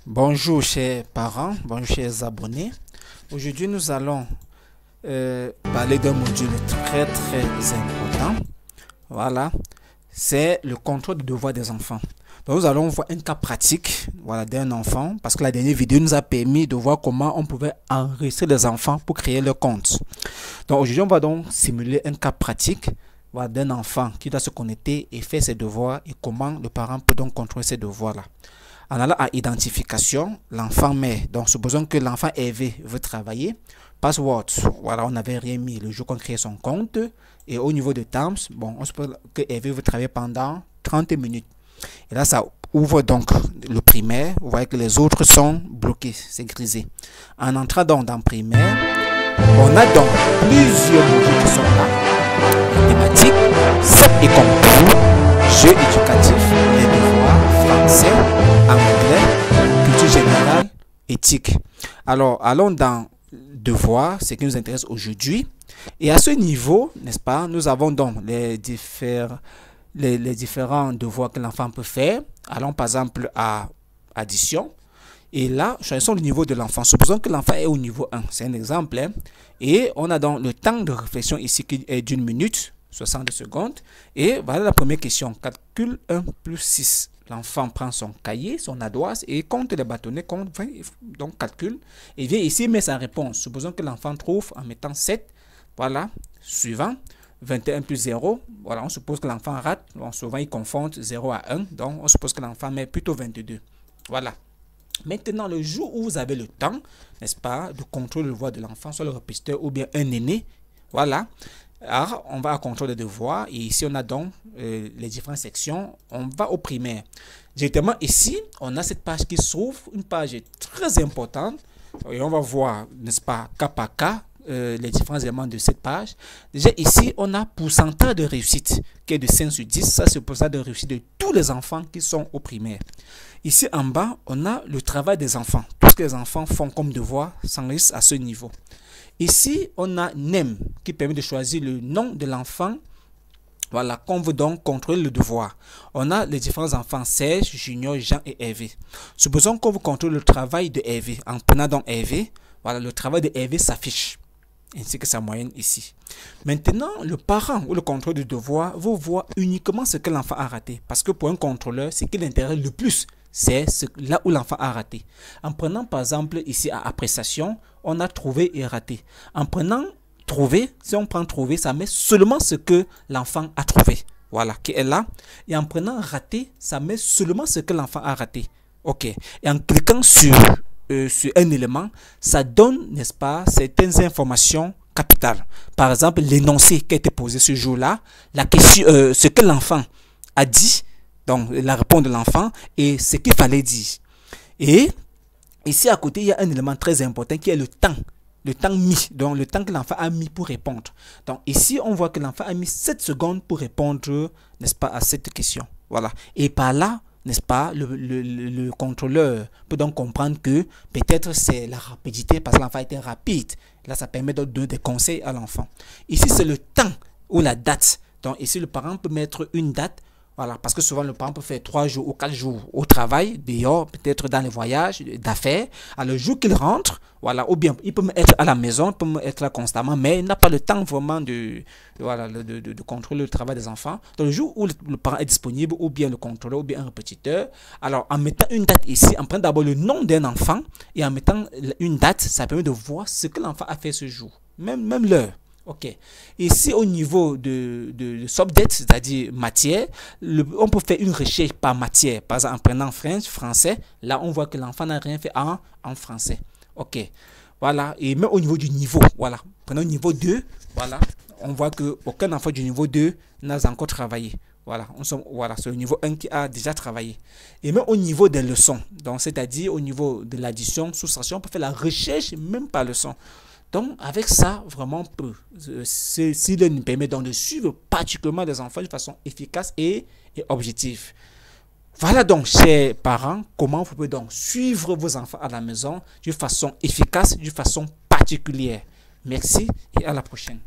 Bonjour chers parents, bonjour chers abonnés. Aujourd'hui nous allons parler d'un module très important. Voilà, c'est le contrôle des devoirs des enfants. Donc nous allons voir un cas pratique, voilà, d'un enfant, parce que la dernière vidéo nous a permis de voir comment on pouvait enregistrer les enfants pour créer leur compte. Donc aujourd'hui on va donc simuler un cas pratique, voilà, d'un enfant qui doit se connecter et faire ses devoirs et comment le parent peut donc contrôler ses devoirs là. En allant à identification, l'enfant met, donc supposons que l'enfant Hervé veut travailler, password, voilà, on n'avait rien mis le jour qu'on crée son compte, et au niveau de terms, bon, on suppose que Hervé veut travailler pendant 30 minutes. Et là, ça ouvre donc le primaire, vous voyez que les autres sont bloqués, c'est grisé. En entrant donc dans primaire, on a donc plusieurs modules qui sont là, mathématiques, SEP et concours, jeux éducatifs, les devoirs, français, anglais, culture générale, éthique. Alors, allons dans devoirs, ce qui nous intéresse aujourd'hui. Et à ce niveau, n'est-ce pas, nous avons donc les différents devoirs que l'enfant peut faire. Allons par exemple à addition. Et là, choisissons le niveau de l'enfant. Supposons que l'enfant est au niveau 1. C'est un exemple. Hein? Et on a donc le temps de réflexion ici qui est d'une minute, 60 secondes. Et voilà la première question. Calcule 1 plus 6. L'enfant prend son cahier, son ardoise et compte les bâtonnets, compte, donc calcule. Et vient ici, met sa réponse. Supposons que l'enfant trouve en mettant 7. Voilà, suivant. 21 plus 0. Voilà, on suppose que l'enfant rate. Bon, souvent, il confond 0 à 1. Donc, on suppose que l'enfant met plutôt 22. Voilà. Maintenant, le jour où vous avez le temps, n'est-ce pas, de contrôler le devoir de l'enfant, soit le répétiteur ou bien un aîné, voilà. Alors, on va à contrôle des devoirs et ici, on a donc les différentes sections. On va au primaire. Directement ici, on a cette page qui s'ouvre, une page très importante. Et on va voir, n'est-ce pas, cas par cas, les différents éléments de cette page. Déjà ici, on a pourcentage de réussite qui est de 5 sur 10. Ça, c'est le pourcentage de réussite de tous les enfants qui sont au primaire. Ici en bas, on a le travail des enfants. Tout ce que les enfants font comme devoir s'enregistre à ce niveau. Ici, on a NEM qui permet de choisir le nom de l'enfant. Voilà, qu'on veut donc contrôler le devoir. On a les différents enfants, Serge, Junior, Jean et Hervé. Supposons qu'on veut contrôler le travail de Hervé. En prenant donc Hervé, voilà, le travail de Hervé s'affiche, ainsi que sa moyenne ici. Maintenant, le parent ou le contrôleur du devoir vous voit uniquement ce que l'enfant a raté. Parce que pour un contrôleur, ce qui l'intéresse le plus, c'est là où l'enfant a raté. En prenant par exemple ici à appréciation, on a trouvé et raté. En prenant trouver, si on prend trouver, ça met seulement ce que l'enfant a trouvé. Voilà, qui est là. Et en prenant raté, ça met seulement ce que l'enfant a raté. Ok. Et en cliquant sur un élément, ça donne, n'est-ce pas, certaines informations capitales. Par exemple, l'énoncé qui a été posé ce jour-là, la question, ce que l'enfant a dit, donc la réponse de l'enfant et ce qu'il fallait dire. Et ici à côté, il y a un élément très important qui est le temps. Le temps mis, donc le temps que l'enfant a mis pour répondre. Donc ici, on voit que l'enfant a mis 7 secondes pour répondre, n'est-ce pas, à cette question. Voilà. Et par là, n'est-ce pas, le contrôleur peut donc comprendre que peut-être c'est la rapidité parce que l'enfant était rapide. Là, ça permet de donner des conseils à l'enfant. Ici, c'est le temps ou la date. Donc ici, le parent peut mettre une date. Voilà, parce que souvent le parent peut faire 3 jours ou 4 jours au travail, dehors, peut-être dans les voyages d'affaires. Alors le jour qu'il rentre, voilà, ou bien il peut être à la maison, il peut être là constamment, mais il n'a pas le temps vraiment de contrôler le travail des enfants. Donc le jour où le parent est disponible, ou bien le contrôleur, ou bien un répétiteur, alors en mettant une date ici, en prenant d'abord le nom d'un enfant, et en mettant une date, ça permet de voir ce que l'enfant a fait ce jour, même l'heure. Ok. Ici, au niveau de subject, c'est-à-dire matière, on peut faire une recherche par matière. Par exemple, en prenant français, là, on voit que l'enfant n'a rien fait en français. Ok. Voilà. Et même au niveau du niveau, voilà. Prenons le niveau 2, voilà. On voit qu'aucun enfant du niveau 2 n'a encore travaillé. Voilà, voilà, c'est le niveau 1 qui a déjà travaillé. Et même au niveau des leçons, donc c'est-à-dire au niveau de l'addition, soustraction, on peut faire la recherche même par leçon. Donc, avec ça, vraiment, s'il nous permet donc de suivre particulièrement les enfants de façon efficace et objective. Voilà donc, chers parents, comment vous pouvez donc suivre vos enfants à la maison d'une façon efficace, d'une façon particulière. Merci et à la prochaine.